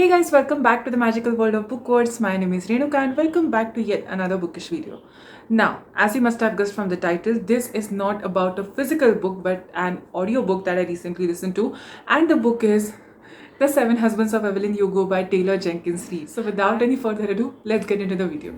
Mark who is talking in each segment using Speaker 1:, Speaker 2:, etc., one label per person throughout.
Speaker 1: Hey guys, welcome back to the magical world of book words. My name is Renuka and welcome back to yet another bookish video. Now, as you must have guessed from the title, this is not about a physical book but an audio book that I recently listened to, and the book is The Seven Husbands of Evelyn Hugo by Taylor Jenkins Reid. So without any further ado, let's get into the video.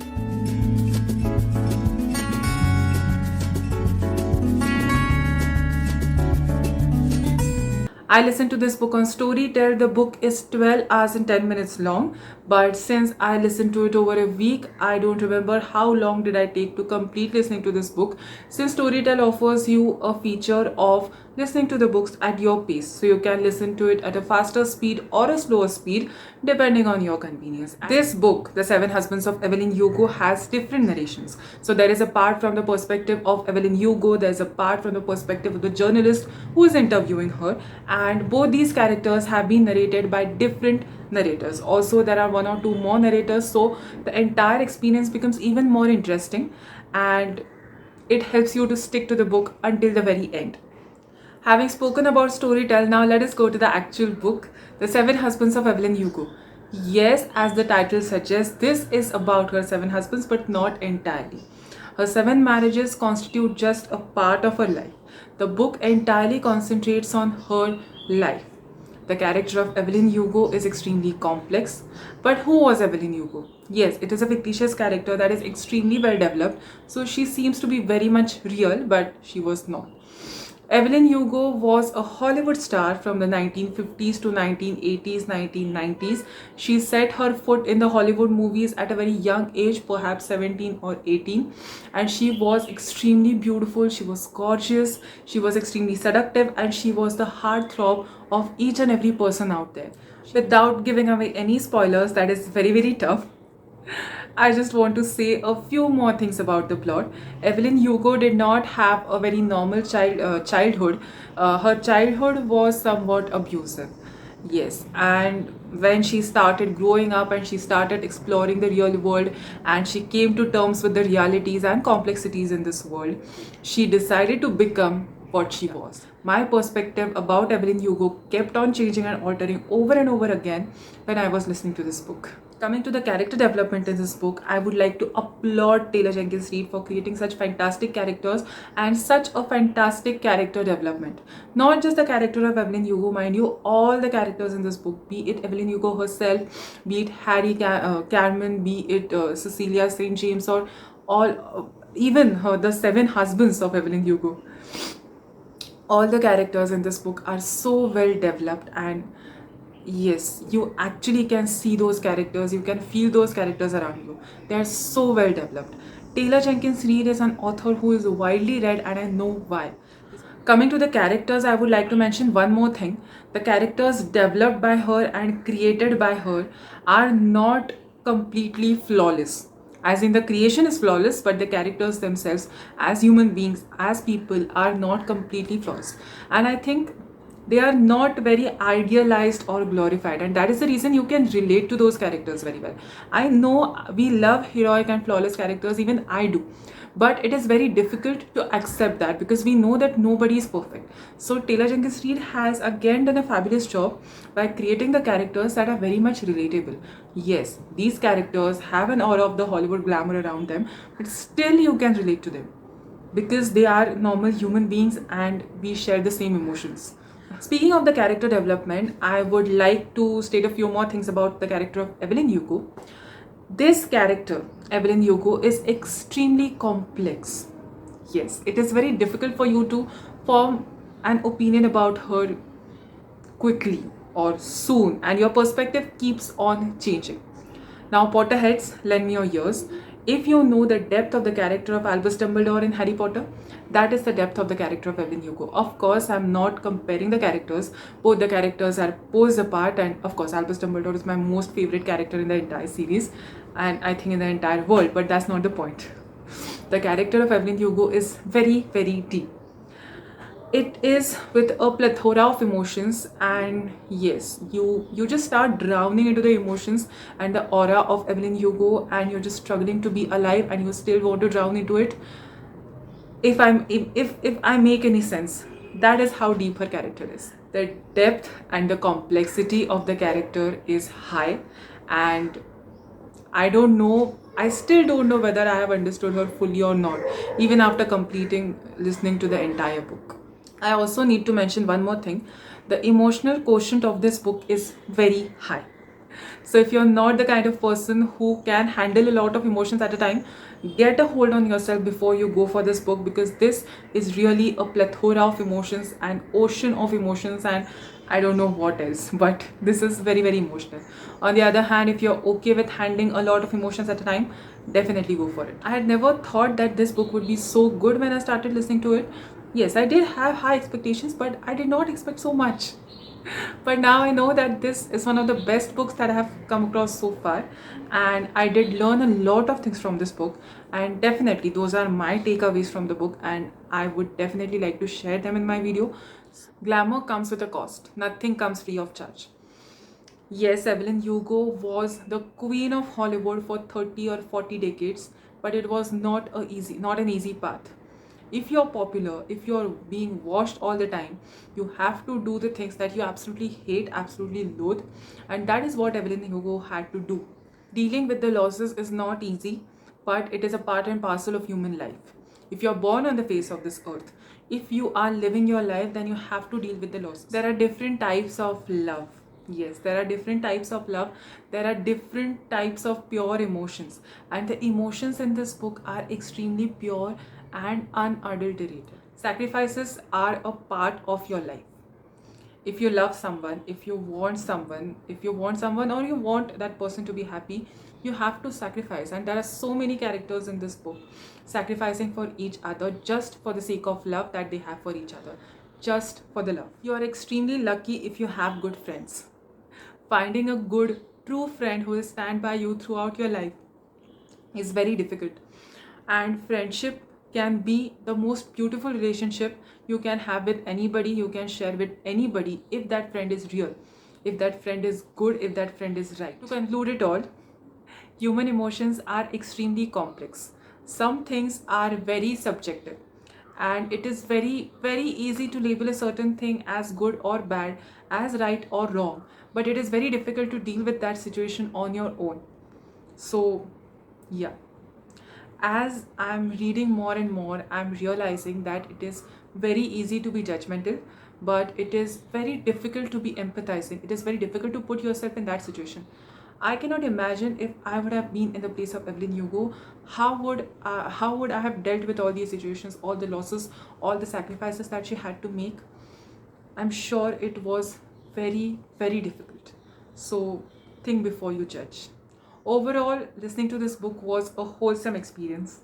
Speaker 1: I listened to this book on Storytel. The book is 12 hours and 10 minutes long, but since I listened to it over a week, I don't remember how long did I take to complete listening to this book, since Storytel offers you a feature of listening to the books at your pace, so you can listen to it at a faster speed or a slower speed depending on your convenience. This book, The Seven Husbands of Evelyn Hugo, has different narrations. So there is a part from the perspective of Evelyn Hugo, there is a part from the perspective of the journalist who is interviewing her, and both these characters have been narrated by different narrators. Also, there are one or two more narrators, so the entire experience becomes even more interesting and it helps you to stick to the book until the very end. Having spoken about Storytel, now let us go to the actual book, The Seven Husbands of Evelyn Hugo. Yes, as the title suggests, this is about her seven husbands, but not entirely. Her seven marriages constitute just a part of her life. The book entirely concentrates on her life. The character of Evelyn Hugo is extremely complex. But who was Evelyn Hugo? Yes, it is a fictitious character that is extremely well developed, so she seems to be very much real, but she was not. Evelyn Hugo was a Hollywood star from the 1950s to 1980s, 1990s. She set her foot in the Hollywood movies at a very young age, perhaps 17 or 18. And she was extremely beautiful, she was gorgeous, she was extremely seductive, and she was the heartthrob of each and every person out there. Without giving away any spoilers, that is very, very tough. I just want to say a few more things about the plot. Evelyn Hugo did not have a very normal childhood. Her childhood was somewhat abusive. Yes, and when she started growing up and she started exploring the real world and she came to terms with the realities and complexities in this world, she decided to become what she was. My perspective about Evelyn Hugo kept on changing and altering over and over again when I was listening to this book. Coming to the character development in this book, I would like to applaud Taylor Jenkins Reid for creating such fantastic characters and such a fantastic character development. Not just the character of Evelyn Hugo, mind you, all the characters in this book, be it Evelyn Hugo herself, be it Harry Carmen, be it Cecilia St. James, or even the seven husbands of Evelyn Hugo. All the characters in this book are so well developed, and yes, you actually can see those characters, you can feel those characters around you. They are so well developed. Taylor Jenkins Reid is an author who is widely read, and I know why. Coming to the characters, I would like to mention one more thing. The characters developed by her and created by her are not completely flawless. As in, the creation is flawless, but the characters themselves, as human beings, as people, are not completely flawless. And I think they are not very idealized or glorified, and that is the reason you can relate to those characters very well. I know we love heroic and flawless characters, even I do, but it is very difficult to accept that because we know that nobody is perfect. So Taylor Jenkins Reid has again done a fabulous job by creating the characters that are very much relatable. Yes, these characters have an aura of the Hollywood glamour around them, but still you can relate to them because they are normal human beings and we share the same emotions. Speaking of the character development, I would like to state a few more things about the character of Evelyn Hugo. This character, Evelyn Hugo, is extremely complex. Yes, it is very difficult for you to form an opinion about her quickly or soon, and your perspective keeps on changing. Now, Potterheads, lend me your ears. If you know the depth of the character of Albus Dumbledore in Harry Potter, that is the depth of the character of Evelyn Hugo. Of course, I'm not comparing the characters. Both the characters are posed apart, and of course, Albus Dumbledore is my most favorite character in the entire series, and I think in the entire world, but that's not the point. The character of Evelyn Hugo is very, very deep. It is with a plethora of emotions, and yes, you just start drowning into the emotions and the aura of Evelyn Hugo, and you're just struggling to be alive and you still want to drown into it. If I make any sense, that is how deep her character is. The depth and the complexity of the character is high, and I still don't know whether I have understood her fully or not, even after completing listening to the entire book. I also need to mention one more thing. The emotional quotient of this book is very high. So if you're not the kind of person who can handle a lot of emotions at a time, get a hold on yourself before you go for this book, because this is really a plethora of emotions, an ocean of emotions, and I don't know what else, but this is very, very emotional. On the other hand, if you're okay with handling a lot of emotions at a time, definitely go for it. I had never thought that this book would be so good when I started listening to it. Yes, I did have high expectations, but I did not expect so much. But now I know that this is one of the best books that I have come across so far, and I did learn a lot of things from this book, and definitely those are my takeaways from the book, and I would definitely like to share them in my video. Glamour comes with a cost. Nothing comes free of charge. Yes, Evelyn Hugo was the queen of Hollywood for 30 or 40 decades, but it was not an easy path. If you're popular, if you're being watched all the time, you have to do the things that you absolutely hate, absolutely loathe, and that is what Evelyn Hugo had to do. Dealing with the losses is not easy, but it is a part and parcel of human life. If you're born on the face of this earth, if you are living your life, then you have to deal with the losses. There are different types of love. Yes, there are different types of love. There are different types of pure emotions. And the emotions in this book are extremely pure and unadulterated. Sacrifices are a part of your life. If you love someone, if you want someone, or you want that person to be happy, you have to sacrifice. And there are so many characters in this book sacrificing for each other just for the sake of love that they have for each other, just for the love. You are extremely lucky if you have good friends. Finding a good true friend who will stand by you throughout your life is very difficult, and friendship can be the most beautiful relationship you can have with anybody, you can share with anybody, if that friend is real, if that friend is good, if that friend is right. To conclude it all, human emotions are extremely complex. Some things are very subjective, and it is very, very easy to label a certain thing as good or bad, as right or wrong, but it is very difficult to deal with that situation on your own. So yeah, as I'm reading more and more, I'm realizing that it is very easy to be judgmental, but it is very difficult to be empathizing. It is very difficult to put yourself in that situation. I cannot imagine if I would have been in the place of Evelyn Hugo, how would I have dealt with all these situations, all the losses, all the sacrifices that she had to make. I'm sure it was very, very difficult. So think before you judge. Overall, listening to this book was a wholesome experience.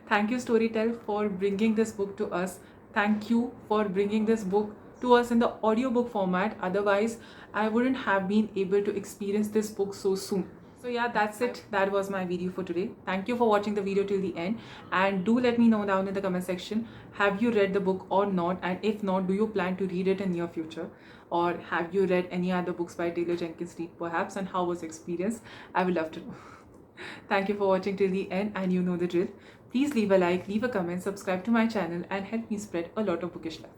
Speaker 1: Thank you, Storytel, for bringing this book to us. Thank you for bringing this book to us in the audiobook format. Otherwise, I wouldn't have been able to experience this book so soon. So yeah, that's it. That was my video for today. Thank you for watching the video till the end, and do let me know down in the comment section, have you read the book or not, and if not, do you plan to read it in near future, or have you read any other books by Taylor Jenkins Reid perhaps, and how was your experience? I would love to know. Thank you for watching till the end, and you know the drill. Please leave a like, leave a comment, subscribe to my channel, and help me spread a lot of bookish love.